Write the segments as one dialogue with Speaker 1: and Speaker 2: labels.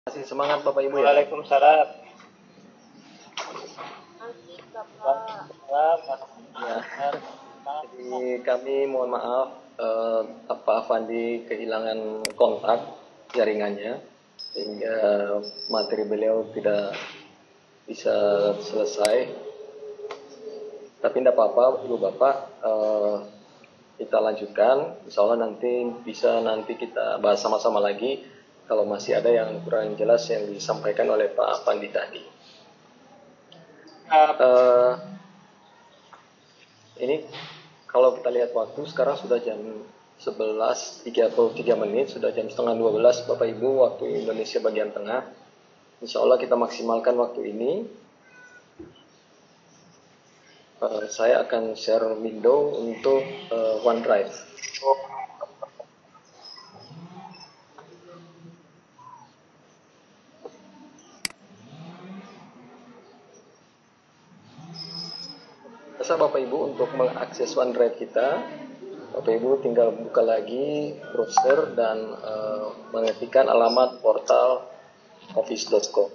Speaker 1: Masih semangat Bapak Ibu ya.
Speaker 2: Waalaikumsalam.
Speaker 1: Ya. Jadi kami mohon maaf Pak Afandi kehilangan kontak jaringannya sehingga materi beliau tidak bisa selesai. Tapi tidak apa-apa Ibu Bapak, kita lanjutkan. Insya Allah nanti kita bahas sama-sama lagi kalau masih ada yang kurang jelas yang disampaikan oleh Pak Afandi tadi. Ini kalau kita lihat waktu sekarang sudah jam 11.33 menit, sudah jam setengah 12 Bapak Ibu waktu Indonesia bagian tengah. Insya Allah kita maksimalkan waktu ini. Saya akan share window untuk OneDrive. Bisa Bapak Ibu untuk mengakses OneDrive kita, Bapak Ibu tinggal buka lagi browser dan mengetikkan alamat portal office.com.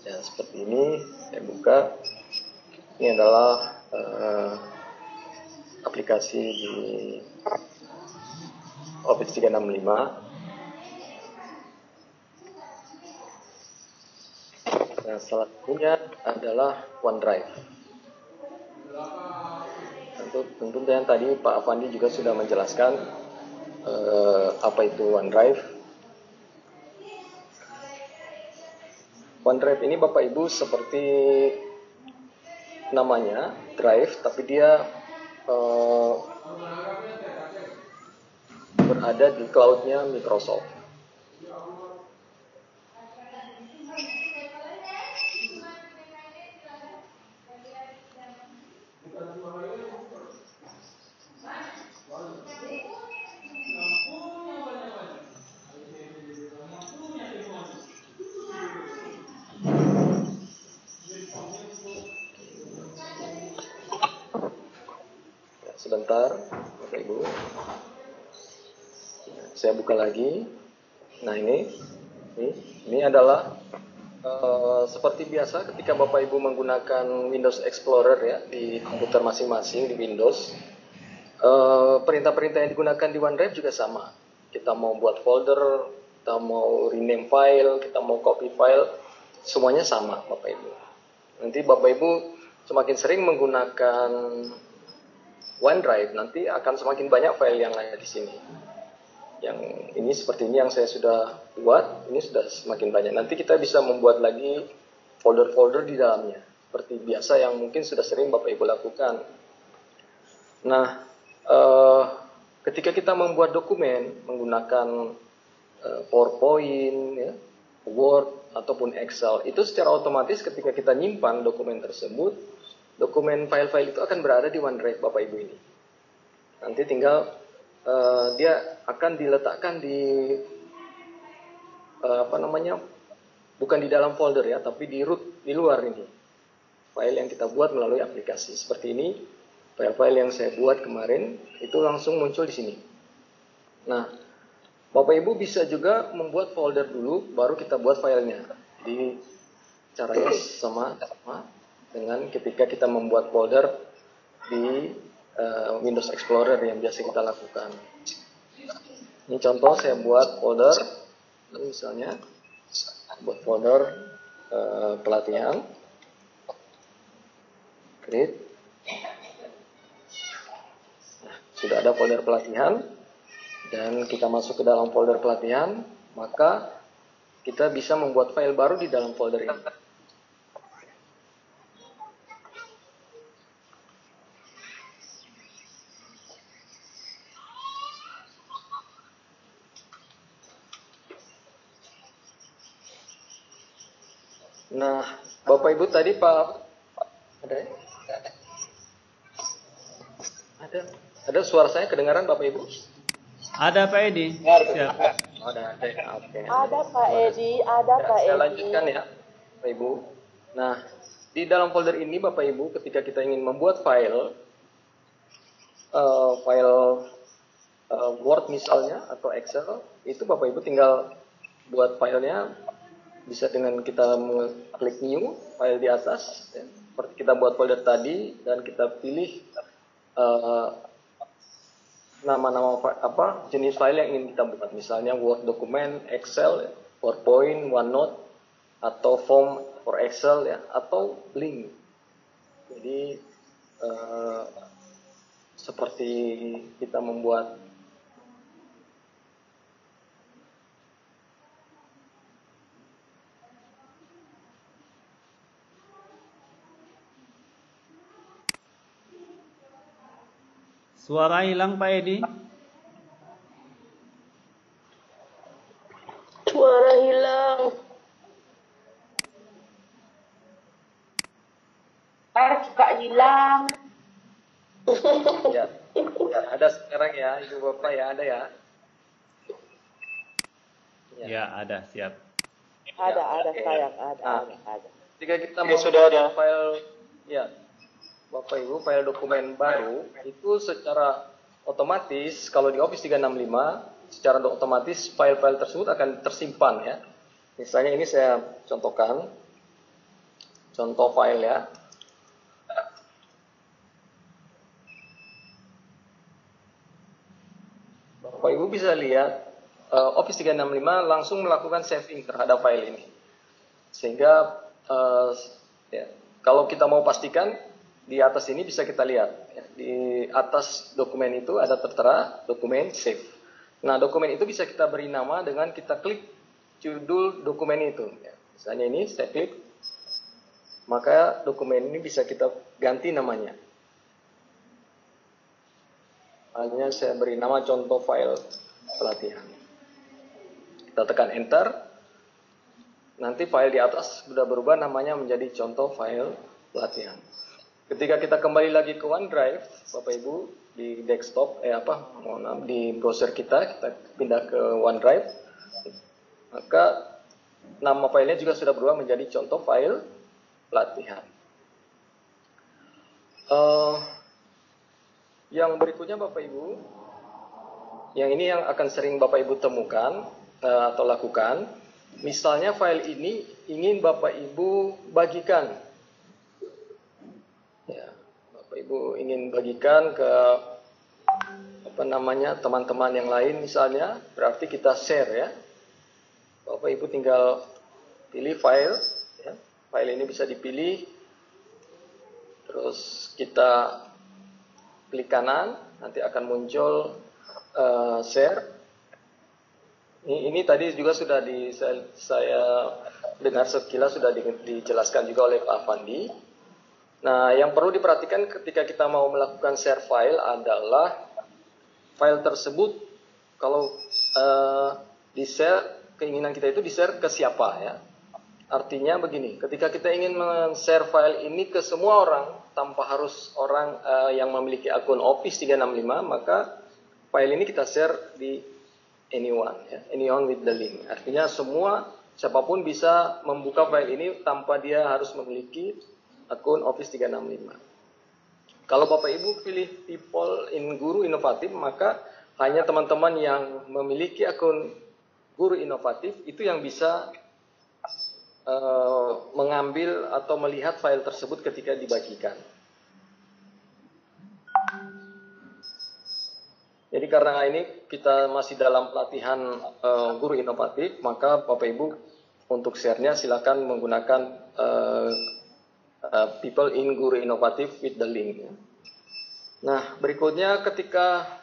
Speaker 1: Ya, seperti ini saya buka. Ini adalah aplikasi di Office 365. Nah, salah satunya adalah OneDrive. Tentu yang tadi Pak Afandi juga sudah menjelaskan apa itu OneDrive. OneDrive ini Bapak Ibu seperti namanya Drive, tapi dia berada di cloud-nya Microsoft. Sebentar, Bapak Ibu. Saya buka lagi. Nah ini adalah seperti biasa ketika Bapak Ibu menggunakan Windows Explorer ya di komputer masing-masing di Windows. Perintah-perintah yang digunakan di OneDrive juga sama. Kita mau buat folder, kita mau rename file, kita mau copy file, semuanya sama Bapak Ibu. Nanti Bapak Ibu semakin sering menggunakan OneDrive, nanti akan semakin banyak file yang ada di sini. Yang ini seperti ini yang saya sudah buat, ini sudah semakin banyak. Nanti kita bisa membuat lagi folder-folder di dalamnya, seperti biasa yang mungkin sudah sering Bapak Ibu lakukan. Nah, ketika kita membuat dokumen menggunakan PowerPoint, ya, Word ataupun Excel, itu secara otomatis ketika kita nyimpan dokumen tersebut, dokumen file-file itu akan berada di OneDrive Bapak Ibu ini. Nanti tinggal dia akan diletakkan di bukan di dalam folder ya, tapi di root di luar ini. File yang kita buat melalui aplikasi seperti ini. File-file yang saya buat kemarin itu langsung muncul di sini. Nah, Bapak Ibu bisa juga membuat folder dulu, baru kita buat filenya. Jadi caranya sama dengan ketika kita membuat folder di Windows Explorer yang biasa kita lakukan. Ini contoh saya buat folder, misalnya buat folder pelatihan, create. Nah, sudah ada folder pelatihan dan kita masuk ke dalam folder pelatihan, maka kita bisa membuat file baru di dalam folder ini. Nah, Bapak Ibu tadi ada suara saya kedengaran Bapak Ibu?
Speaker 3: Ada Pak Edi.
Speaker 1: Siap. Ada. Okay.
Speaker 4: Ada Pak Edi, ada Pak Edi.
Speaker 1: Saya lanjutkan ya, Bapak Ibu. Nah, di dalam folder ini Bapak Ibu, ketika kita ingin membuat file Word misalnya atau Excel, itu Bapak Ibu tinggal buat filenya, bisa dengan kita klik new file di atas, ya. Seperti kita buat folder tadi, dan kita pilih nama-nama jenis file yang ingin kita buat, misalnya Word dokumen, Excel, PowerPoint, OneNote, atau form for Excel, ya, atau link. Jadi seperti kita membuat
Speaker 3: Suara hilang Pak Edi.
Speaker 4: Suara hilang. Suka hilang.
Speaker 1: ya, ada sekarang ya Ibu Bapak, ya ada ya.
Speaker 3: Ya, ada, siap.
Speaker 4: Ada
Speaker 1: oke.
Speaker 4: sayang,
Speaker 1: Nah,
Speaker 4: ada.
Speaker 1: Jika kita mau sudah ada file, ya Bapak Ibu, file dokumen baru itu secara otomatis kalau di Office 365 secara otomatis file-file tersebut akan tersimpan, ya. Misalnya ini saya contohkan contoh file, ya. Bapak Ibu bisa lihat Office 365 langsung melakukan saving terhadap file ini. Sehingga ya, kalau kita mau pastikan di atas ini bisa kita lihat, ya, di atas dokumen itu ada tertera dokumen save. Nah, dokumen itu bisa kita beri nama dengan kita klik judul dokumen itu, ya. Misalnya ini saya klik, maka dokumen ini bisa kita ganti namanya. Hanya saya beri nama contoh file pelatihan. Kita tekan enter. Nanti file di atas sudah berubah namanya menjadi contoh file pelatihan. Ketika kita kembali lagi ke OneDrive, Bapak Ibu, di desktop, di browser kita pindah ke OneDrive, maka nama filenya juga sudah berubah menjadi contoh file pelatihan. Yang berikutnya Bapak Ibu, yang ini yang akan sering Bapak Ibu temukan atau lakukan, misalnya file ini ingin Bapak Ibu bagikan, ya, Bapak Ibu ingin bagikan ke teman-teman yang lain misalnya, berarti kita share, ya. Bapak Ibu tinggal pilih file, ya. File ini bisa dipilih, terus kita klik kanan, nanti akan muncul share. Ini tadi juga sudah saya dengar sekilas sudah dijelaskan juga oleh Pak Afandi. Nah, yang perlu diperhatikan ketika kita mau melakukan share file adalah file tersebut kalau di-share, keinginan kita itu di-share ke siapa, ya. Artinya begini, ketika kita ingin men-share file ini ke semua orang tanpa harus orang yang memiliki akun Office 365, maka file ini kita share di anyone, ya, anyone with the link. Artinya siapapun bisa membuka file ini tanpa dia harus memiliki akun Office 365. Kalau Bapak Ibu pilih people in Guru Inovatif, maka hanya teman-teman yang memiliki akun Guru Inovatif itu yang bisa mengambil atau melihat file tersebut ketika dibagikan. Jadi karena ini kita masih dalam pelatihan Guru Inovatif, maka Bapak Ibu untuk share-nya silakan menggunakan people in Guru Inovatif with the link. Nah, berikutnya ketika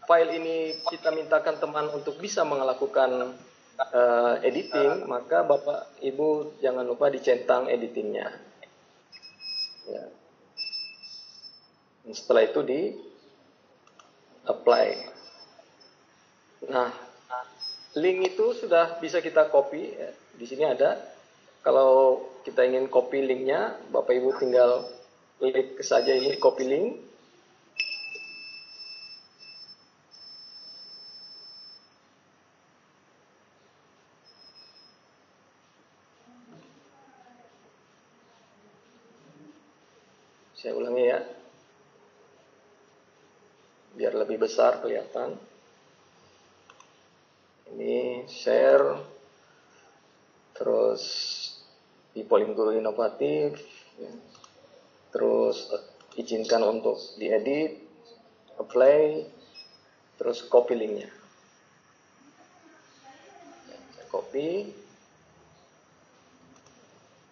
Speaker 1: file ini kita mintakan teman untuk bisa melakukan editing, maka Bapak Ibu jangan lupa dicentang editingnya, ya. Setelah itu di apply. Nah, link itu sudah bisa kita copy, ya. Di sini ada. Kalau kita ingin copy linknya, Bapak Ibu tinggal klik saja ini copy link. Saya ulangi, ya, biar lebih besar kelihatan. Ini share, terus di polling guru inovatif, ya. Terus izinkan untuk diedit, apply, terus copy linknya. Saya copy,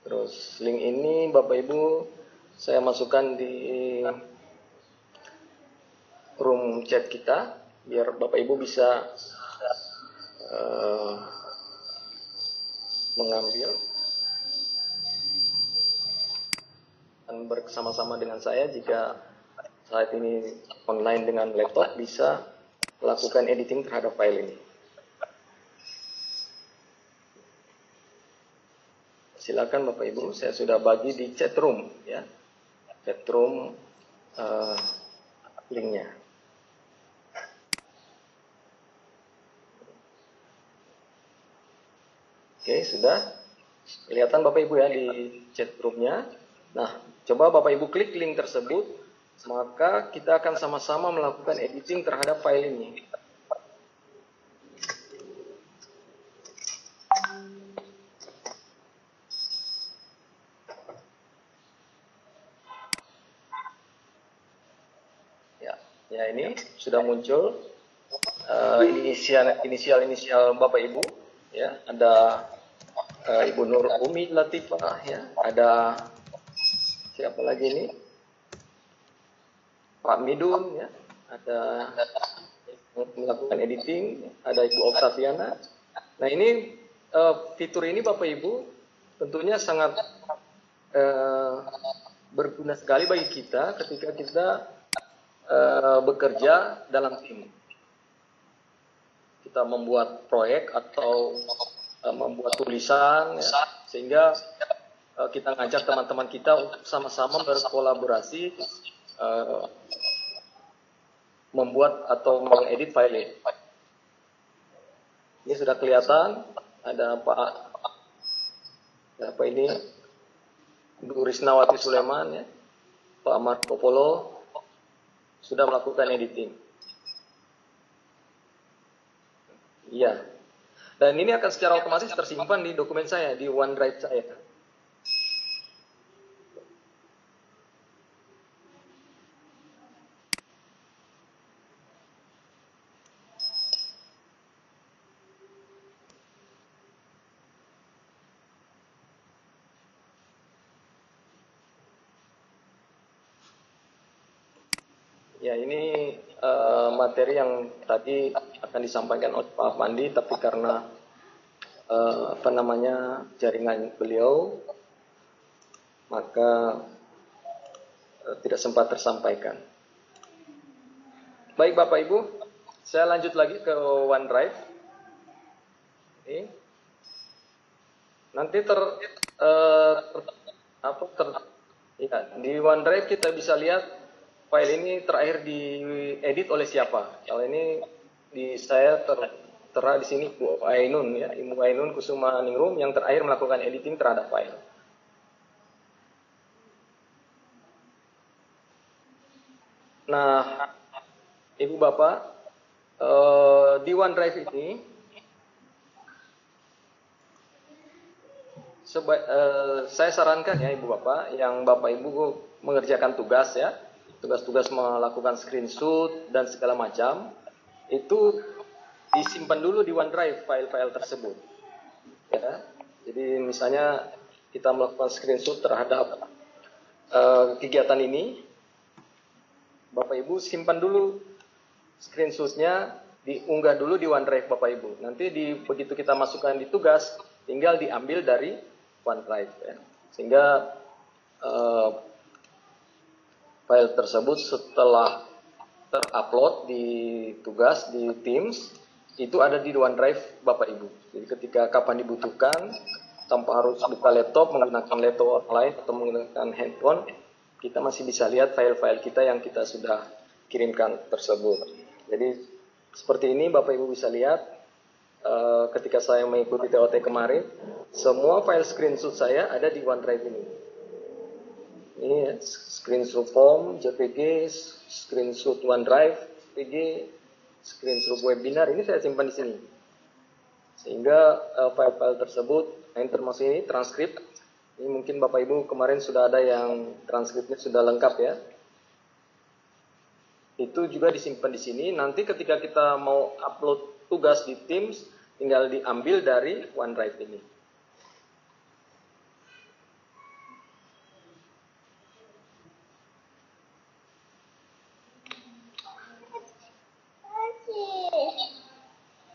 Speaker 1: terus link ini Bapak Ibu saya masukkan di room chat kita biar Bapak Ibu bisa mengambil dan bersama-sama dengan saya jika saat ini online dengan laptop bisa melakukan editing terhadap file ini. Silakan Bapak Ibu, saya sudah bagi di chat room ya. Chat room linknya. Oke, sudah kelihatan Bapak Ibu ya di chat roomnya. Nah, coba Bapak Ibu klik link tersebut, maka kita akan sama-sama melakukan editing terhadap file ini. Ya ini sudah muncul inisial Bapak Ibu, ya ada Ibu Nur Umi Latifah, ya ada siapa lagi ini, Pak Midun, ya ada melakukan editing, ada Ibu Oktaviana. Nah ini fitur ini Bapak Ibu tentunya sangat berguna sekali bagi kita ketika kita bekerja dalam tim. Kita membuat proyek atau membuat tulisan, ya, sehingga kita ngajak teman-teman kita untuk sama-sama berkolaborasi membuat atau mengedit file ini. Ini sudah kelihatan ada apa ini, Bu Risnawati Sulaiman, ya, Pak Marco Polo sudah melakukan editing. Iya. Dan ini akan secara otomatis tersimpan di dokumen saya, di OneDrive saya. Ya, ini materi yang tadi akan disampaikan oleh Pak Pandi, tapi karena jaringan beliau, maka tidak sempat tersampaikan. Baik Bapak Ibu, saya lanjut lagi ke OneDrive. Nanti di OneDrive kita bisa lihat file ini terakhir diedit oleh siapa. Kalau ini saya tertera di sini Bu Ainun, ya, Ibu Ainun Kusuma Ningrum yang terakhir melakukan editing terhadap file. Nah, Ibu Bapak, di OneDrive ini saya sarankan ya Ibu Bapak, yang Bapak Ibu mengerjakan tugas ya, tugas-tugas melakukan screenshot dan segala macam, itu disimpan dulu di OneDrive file-file tersebut. Ya. Jadi misalnya kita melakukan screenshot terhadap kegiatan ini, Bapak Ibu simpan dulu screenshotnya, diunggah dulu di OneDrive Bapak Ibu. Nanti begitu kita masukkan di tugas, tinggal diambil dari OneDrive. Ya. Sehingga file tersebut setelah terupload di tugas di Teams itu ada di OneDrive Bapak Ibu. Jadi ketika kapan dibutuhkan, tanpa harus buka laptop, menggunakan laptop lain atau menggunakan handphone, kita masih bisa lihat file-file kita yang kita sudah kirimkan tersebut. Jadi seperti ini Bapak Ibu bisa lihat ketika saya mengikuti TOT kemarin, semua file screenshot saya ada di OneDrive ini. Ini ya, screenshot form, JPG, screenshot OneDrive, JPG, screenshot webinar, ini saya simpan di sini. Sehingga file-file tersebut, nah, termasuk ini transkrip. Ini mungkin Bapak Ibu kemarin sudah ada yang transkripnya sudah lengkap ya. Itu juga disimpan di sini. Nanti ketika kita mau upload tugas di Teams, tinggal diambil dari OneDrive ini.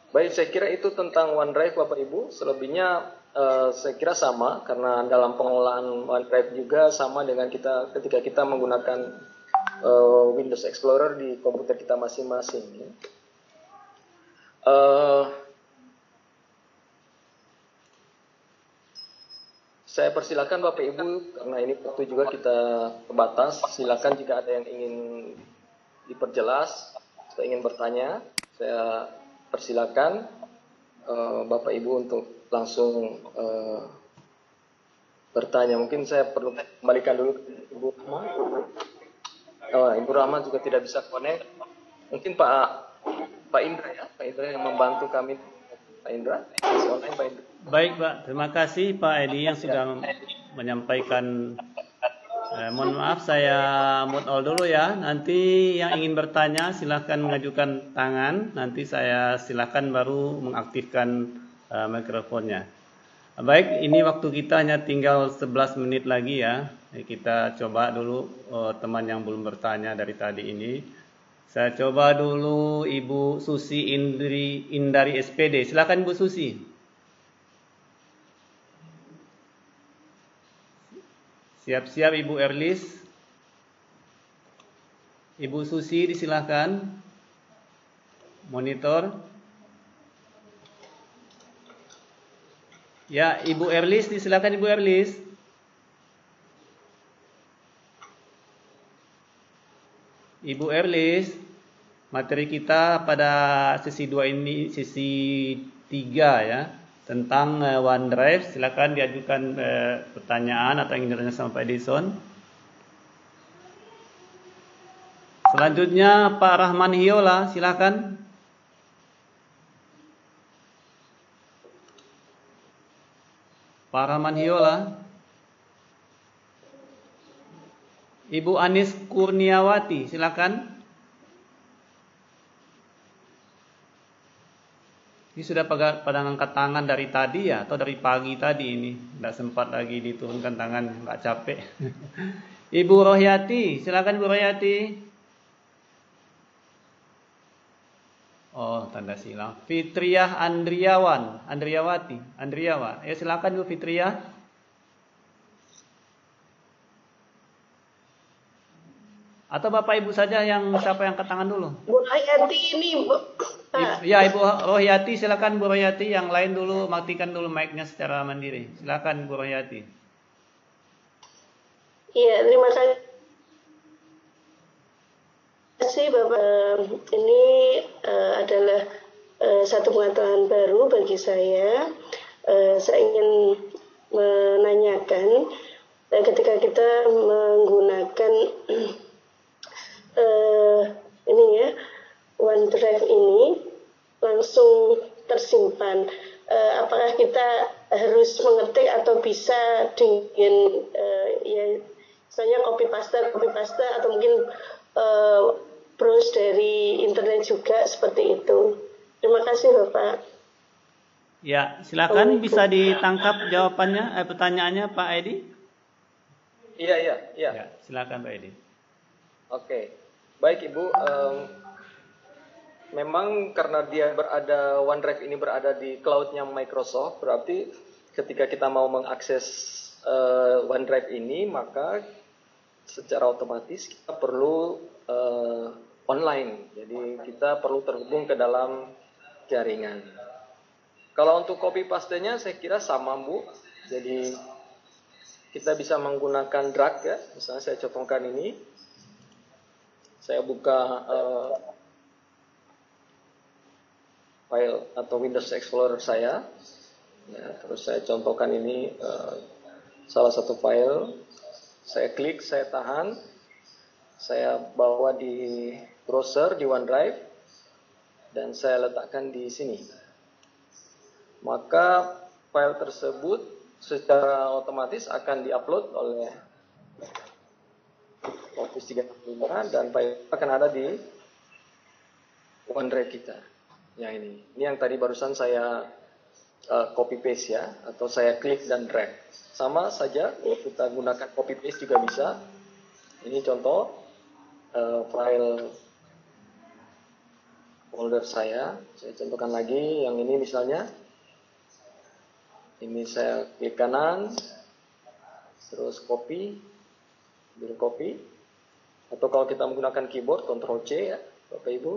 Speaker 1: Baik, saya kira itu tentang OneDrive Bapak Ibu. Selebihnya saya kira sama, karena dalam pengelolaan OneDrive juga sama dengan kita ketika kita menggunakan Windows Explorer di komputer kita masing-masing. Saya persilakan Bapak Ibu, karena ini waktu juga kita terbatas. Silakan jika ada yang ingin diperjelas, saya ingin bertanya, saya persilakan Bapak Ibu untuk langsung bertanya. Mungkin saya perlu kembalikan dulu ke Ibu Rahma. Ibu Rahma juga tidak bisa connect. Mungkin Pak Indra ya, Pak Indra yang membantu kami. Pak Indra, online Pak Indra.
Speaker 3: Baik Pak, terima kasih Pak Edi yang sudah menyampaikan. Mohon maaf, saya mute all dulu ya. Nanti yang ingin bertanya silahkan mengajukan tangan. Nanti saya silahkan baru mengaktifkan mikrofonnya. Baik, ini waktu kita hanya tinggal 11 menit lagi ya. Kita coba dulu teman yang belum bertanya dari tadi ini. Saya coba dulu Ibu Susi Indari SPD. Silakan Bu Susi. Siap-siap Ibu Erlis. Ibu Susi disilahkan. Monitor. Ya, Ibu Erlis disilahkan Ibu Erlis. Ibu Erlis, materi kita pada sesi 2 ini, sesi 3 ya, tentang OneDrive. Silakan diajukan pertanyaan atau ingin bertanya sama Pak Edison. Selanjutnya Pak Rahman Hiola, silakan. Pak Rahman Hiola. Ibu Anis Kurniawati, silakan. Ini sudah pada angkat tangan dari tadi ya, atau dari pagi tadi ini. Tidak sempat lagi diturunkan tangan, nggak capek. Ibu Rohyati, silakan Ibu Rohyati. Oh, tanda silang. Fitriah Andriawati. Ya, silakan Bu Fitriah. Atau Bapak Ibu saja siapa yang angkat tangan dulu?
Speaker 4: Bu Rohyati ini, Bu.
Speaker 3: Ya, Ibu Rohyati, silakan Bu Rohyati. Yang lain dulu matikan dulu mic-nya secara mandiri. Silakan Bu Rohyati.
Speaker 4: Iya, terima kasih Bapak. Ini adalah satu pengetahuan baru bagi saya. Saya ingin menanyakan ketika kita menggunakan ini ya, OneDrive ini langsung tersimpan. Apakah kita harus mengetik atau bisa dengan ya misalnya copy paste atau mungkin browse dari internet juga seperti itu. Terima kasih Bapak.
Speaker 3: Ya, silakan bisa ditangkap jawabannya, pertanyaannya Pak Edi.
Speaker 1: Iya.
Speaker 3: Ya, silakan Pak Edi.
Speaker 1: Oke. Baik Ibu, memang karena OneDrive ini berada di cloud-nya Microsoft, berarti ketika kita mau mengakses OneDrive ini, maka secara otomatis kita perlu online. Jadi kita perlu terhubung ke dalam jaringan. Kalau untuk copy paste-nya saya kira sama Bu. Jadi kita bisa menggunakan drag ya. Misalnya saya contohkan ini. Saya buka file atau Windows Explorer saya. Ya, terus saya contohkan ini salah satu file. Saya klik, saya tahan. Saya bawa di browser di OneDrive. Dan saya letakkan di sini. maka file tersebut secara otomatis akan diupload oleh Office 365 dan file akan ada di OneDrive kita. Yang ini yang tadi barusan saya copy paste ya, atau saya klik dan drag. Sama saja kita gunakan copy paste juga bisa. Ini contoh file folder saya contohkan lagi. Yang ini misalnya, ini saya klik kanan, terus copy, ambil copy, atau kalau kita menggunakan keyboard Ctrl C ya, Bapak Ibu,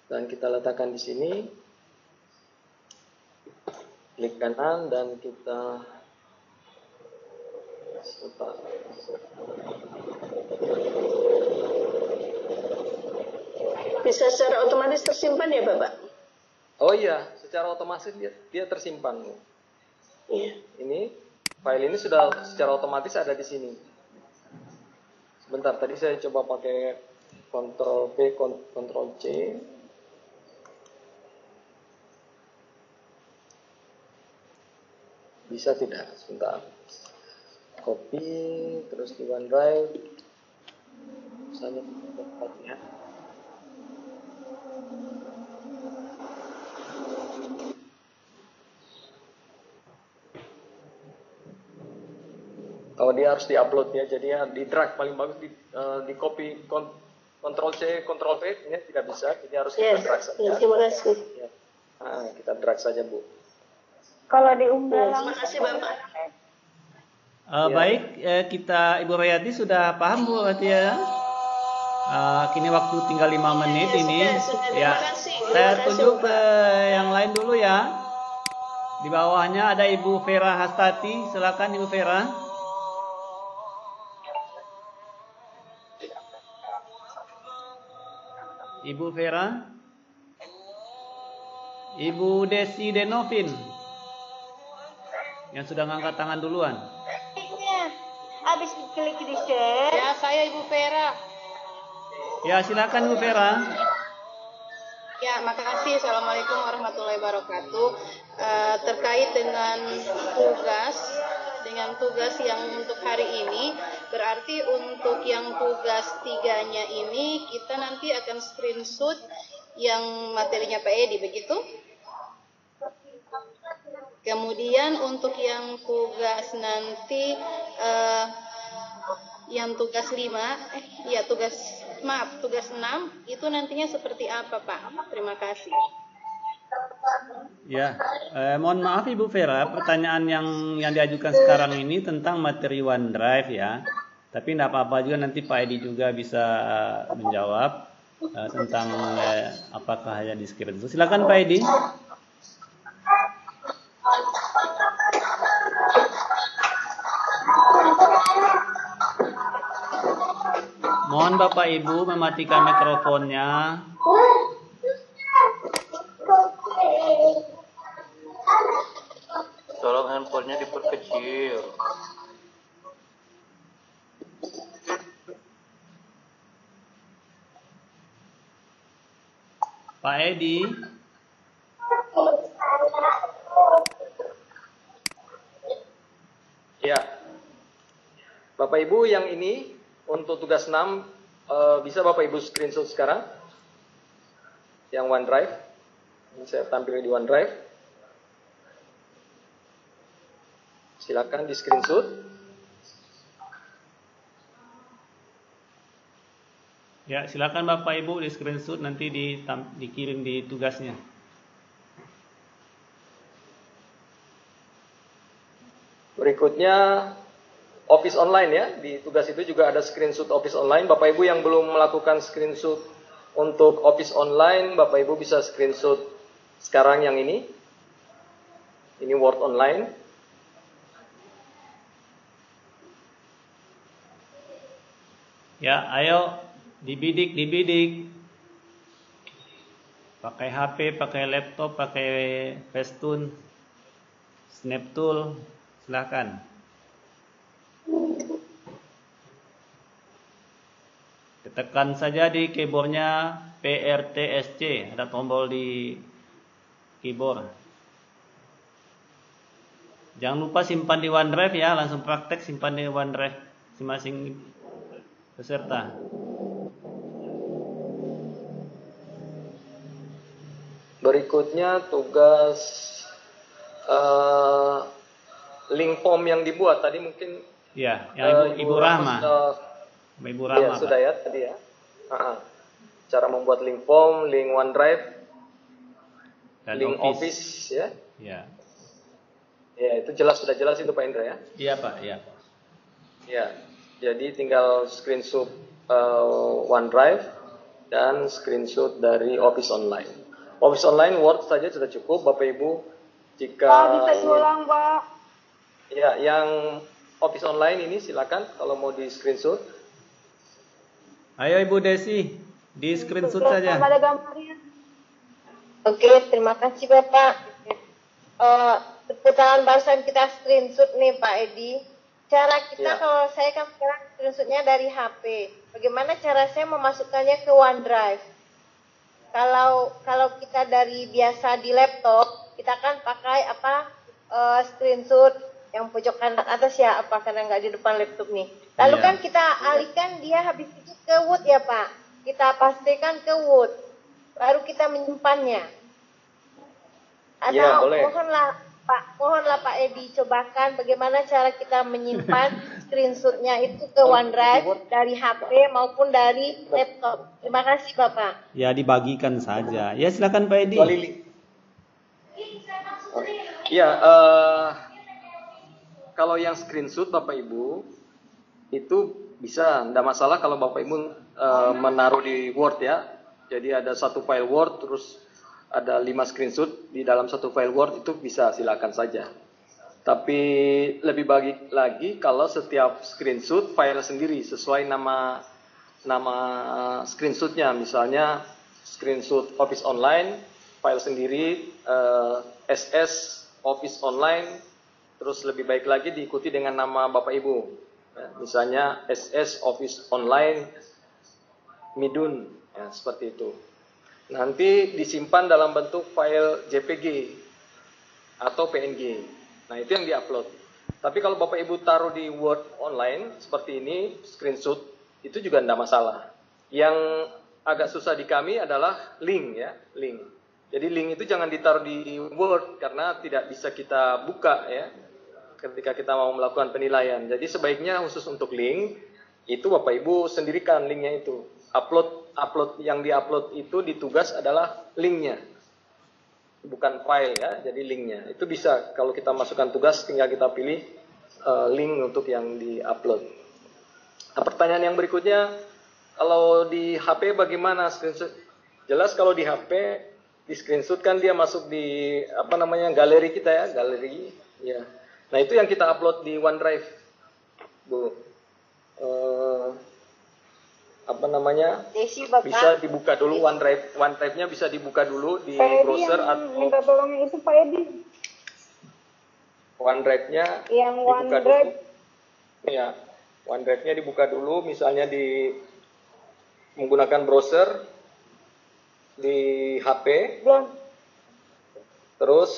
Speaker 1: dan kita letakkan di sini, klik kanan dan kita
Speaker 4: bisa secara otomatis tersimpan ya Bapak?
Speaker 1: Oh iya, secara otomatis dia tersimpan.
Speaker 4: Iya.
Speaker 1: Ini file ini sudah secara otomatis ada di sini. Sebentar, tadi saya coba pakai Ctrl V, Ctrl C. Bisa tidak? Sebentar. Copy, terus di OneDrive. Misalnya tempatnya. Oh, dia harus diupload ya, jadi ya di drag paling bagus di copy Ctrl C, Ctrl V ini tidak bisa, ini harus kita drag saja.
Speaker 4: Ya, terima kasih.
Speaker 1: Ya. Nah, kita drag saja Bu.
Speaker 2: Kalau diunggah
Speaker 4: Terima kasih Bapak.
Speaker 3: Baik, kita Ibu Rayati sudah paham Bu berarti ya. Kini waktu tinggal 5 menit ini.
Speaker 4: Sudah,
Speaker 3: Ya,
Speaker 4: terima kasih.
Speaker 3: saya
Speaker 4: Terima kasih,
Speaker 3: tunjuk ke
Speaker 4: Bapak.
Speaker 3: yang lain dulu ya. Di bawahnya ada Ibu Vera Hastati. Silakan Ibu Vera. Ibu Vera. Ibu Desi Denovin. Yang sudah ngangkat tangan duluan.
Speaker 2: habis klik di share.
Speaker 5: Ya, saya Ibu Vera.
Speaker 3: Ya, silakan Bu Vera.
Speaker 5: Ya, makasih. Assalamualaikum warahmatullahi wabarakatuh. Terkait dengan tugas yang untuk hari ini, berarti untuk yang tugas 3-nya ini kita nanti akan screenshot yang materinya Pak Edi, begitu? Kemudian untuk yang tugas nanti yang tugas 5, tugas 6 itu nantinya seperti apa Pak? Terima kasih.
Speaker 3: Ya, mohon maaf Ibu Vera, pertanyaan yang diajukan sekarang ini tentang materi OneDrive ya. Tapi tidak apa-apa juga, nanti Pak Edi juga bisa menjawab tentang apakah hanya di screenshot. Silakan Pak Edi. Mohon Bapak Ibu mematikan mikrofonnya.
Speaker 6: Tolong handphonenya diperkecil.
Speaker 3: Pak Edi.
Speaker 1: Ya. Bapak Ibu yang ini untuk tugas 6 bisa Bapak Ibu screenshot sekarang. Yang OneDrive. Ini saya tampil di OneDrive. Silakan di screenshot.
Speaker 3: Ya, silakan Bapak Ibu di screenshot, nanti dikirim di tugasnya.
Speaker 1: Berikutnya Office Online ya. Di tugas itu juga ada screenshot Office Online. Bapak Ibu yang belum melakukan screenshot untuk Office Online, Bapak Ibu bisa screenshot sekarang yang ini. Ini Word Online.
Speaker 3: Ya, ayo dibidik. Pakai HP, pakai laptop, pakai Facetune, SnapTool, silakan. Tekan saja di keyboardnya PRTSC, ada tombol di keyboard. Jangan lupa simpan di OneDrive ya, langsung praktek simpan di OneDrive masing-masing peserta.
Speaker 1: Berikutnya tugas link form yang dibuat tadi mungkin
Speaker 3: Ya, yang Ibu Rahma. Ibu Rahma.
Speaker 1: Ya, sudah ya tadi ya. Cara membuat link form, link OneDrive,
Speaker 3: Dan
Speaker 1: link Office ya.
Speaker 3: Ya.
Speaker 1: Ya, itu sudah jelas itu Pak Indra ya.
Speaker 3: Iya Pak, ya.
Speaker 1: Ya, jadi tinggal screenshot OneDrive dan screenshot dari Office Online. Office Online Word saja sudah cukup, Bapak Ibu. Jika
Speaker 2: bisa diulang, Pak.
Speaker 1: Ya, yang Office Online ini silakan kalau mau di screenshot.
Speaker 3: Ayo Ibu Desi, di screenshot saja.
Speaker 2: Ada gambarnya.
Speaker 7: Oke, terima kasih Bapak. Putaran barusan kita screenshot nih Pak Edi. Cara kita kalau saya kan sekarang screenshotnya dari HP. Bagaimana cara saya memasukkannya ke OneDrive? Kalau kita dari biasa di laptop, kita kan pakai screenshot yang pojok kanan atas ya, karena nggak di depan laptop nih. Lalu kan kita alihkan dia habis itu ke Word ya Pak. Kita pastikan ke Word, baru kita menyimpannya.
Speaker 1: Ya, boleh.
Speaker 7: Mohonlah Pak Edi cobakan bagaimana cara kita menyimpan screenshotnya itu ke OneDrive dari HP maupun dari laptop. Terima kasih Bapak.
Speaker 3: Ya dibagikan saja. Ya silakan Pak Edi.
Speaker 1: Ya, kalau yang screenshot Bapak Ibu itu bisa, tidak masalah kalau Bapak Ibu menaruh di Word ya. Jadi ada satu file Word terus ada 5 screenshot di dalam satu file Word, itu bisa, silakan saja. Tapi lebih baik lagi kalau setiap screenshot file sendiri sesuai nama screenshotnya. Misalnya screenshot Office Online file sendiri, SS Office Online, terus lebih baik lagi diikuti dengan nama Bapak Ibu. Misalnya SS Office Online Midun, ya, seperti itu. Nanti disimpan dalam bentuk file JPG atau PNG. Nah, itu yang diupload. Tapi kalau Bapak Ibu taruh di Word online seperti ini, screenshot, itu juga tidak masalah. Yang agak susah di kami adalah link ya, link. Jadi link itu jangan ditaruh di Word karena tidak bisa kita buka ya ketika kita mau melakukan penilaian. Jadi sebaiknya khusus untuk link itu Bapak Ibu sendirikan linknya itu. Upload yang diupload itu di tugas adalah linknya, bukan file ya. Jadi linknya itu bisa kalau kita masukkan tugas tinggal kita pilih link untuk yang diupload. Nah, pertanyaan yang berikutnya, kalau di HP bagaimana screenshot? Jelas kalau di HP di screenshot kan dia masuk di galeri kita ya, galeri ya. Nah, itu yang kita upload di OneDrive, Bu. Bisa dibuka dulu OneDrive-nya bisa dibuka dulu di browser atau
Speaker 2: minta tolongnya itu Pak Edi.
Speaker 1: OneDrive-nya
Speaker 2: yang
Speaker 1: dibuka
Speaker 2: OneDrive
Speaker 1: dulu. Ya, OneDrive-nya dibuka dulu, misalnya menggunakan browser di HP. Terus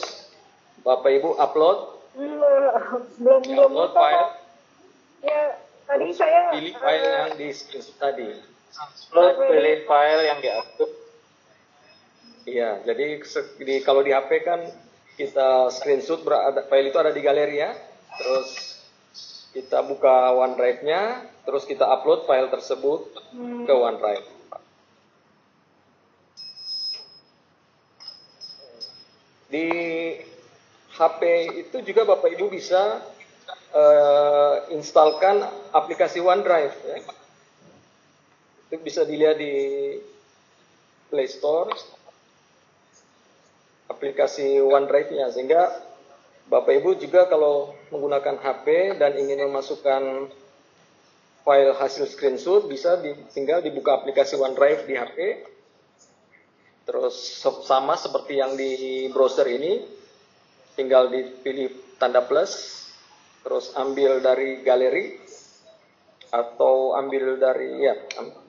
Speaker 1: Bapak Ibu upload.
Speaker 2: Belum
Speaker 1: upload file.
Speaker 2: Ya, tadi saya
Speaker 1: pilih file yang di screenshot tadi.
Speaker 6: Pilih file yang diupload.
Speaker 1: Iya, jadi kalau di HP kan kita screenshot file itu ada di galeri ya. Terus kita buka OneDrive-nya, terus kita upload file tersebut ke OneDrive. Di HP itu juga Bapak Ibu bisa instalkan aplikasi OneDrive ya. Itu bisa dilihat di Play Store aplikasi OneDrive-nya, sehingga Bapak Ibu juga kalau menggunakan HP dan ingin memasukkan file hasil screenshot bisa tinggal dibuka aplikasi OneDrive di HP. Terus sama seperti yang di browser ini, tinggal dipilih tanda plus, terus ambil dari galeri atau ambil dari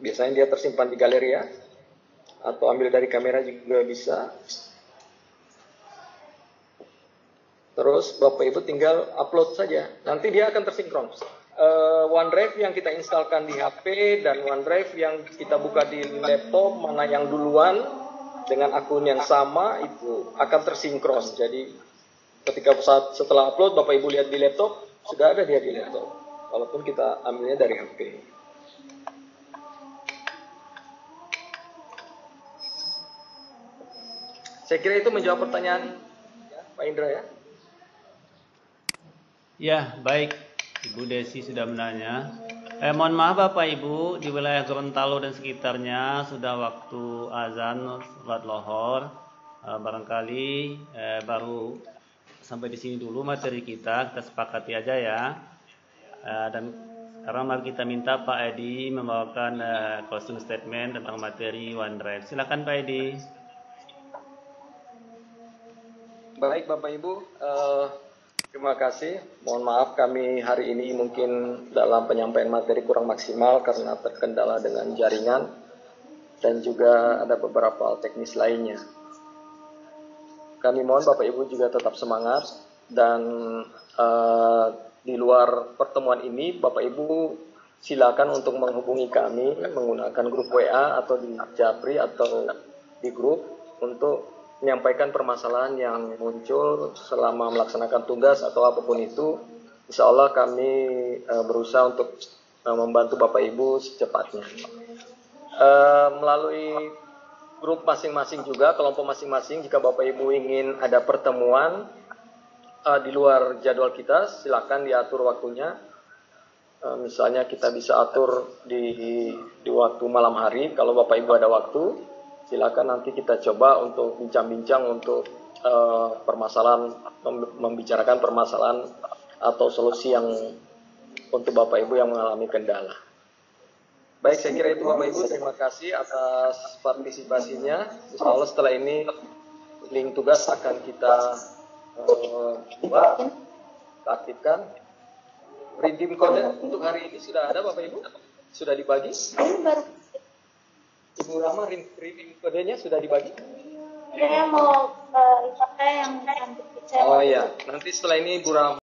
Speaker 1: biasanya dia tersimpan di galeri ya, atau ambil dari kamera juga bisa. Terus Bapak Ibu tinggal upload saja. Nanti dia akan tersinkron. OneDrive yang kita instalkan di HP dan OneDrive yang kita buka di laptop, mana yang duluan dengan akun yang sama itu akan tersinkron. Jadi ketika setelah upload Bapak Ibu lihat di laptop, sudah ada dia di laptop. Walaupun kita ambilnya dari HP. Saya kira itu menjawab pertanyaan ya, Pak Indra ya.
Speaker 3: Ya, baik. Ibu Desi sudah menanya. Mohon maaf Bapak Ibu, di wilayah Gorontalo dan sekitarnya sudah waktu azan salat lohor. Barangkali baru sampai di sini dulu materi kita sepakati aja ya. Dan sekarang mari kita minta Pak Edi membawakan closing statement tentang materi OneDrive. Silakan Pak Edi.
Speaker 1: Baik Bapak Ibu, terima kasih. Mohon maaf kami hari ini mungkin dalam penyampaian materi kurang maksimal karena terkendala dengan jaringan dan juga ada beberapa hal teknis lainnya. Kami mohon Bapak Ibu juga tetap semangat dan di luar pertemuan ini Bapak Ibu silakan untuk menghubungi kami menggunakan grup WA atau di Japri atau di grup untuk menyampaikan permasalahan yang muncul selama melaksanakan tugas atau apapun itu. Insya Allah kami berusaha untuk membantu Bapak Ibu secepatnya. Melalui grup masing-masing juga, kelompok masing-masing, jika Bapak Ibu ingin ada pertemuan di luar jadwal kita, silakan diatur waktunya. Misalnya kita bisa atur di waktu malam hari, kalau Bapak Ibu ada waktu. Silakan nanti kita coba untuk bincang-bincang untuk permasalahan, membicarakan permasalahan atau solusi yang untuk Bapak Ibu yang mengalami kendala. Baik, saya kira itu Bapak Ibu. Terima kasih atas partisipasinya. Insya Allah setelah ini link tugas akan kita buat, kita aktifkan. Redeem kode untuk hari ini sudah ada Bapak Ibu? Sudah dibagi? Ibu Rahma, redeem kodenya sudah dibagi?
Speaker 2: Saya mau pakai yang cantik.
Speaker 1: Oh iya, nanti setelah ini Ibu Rahma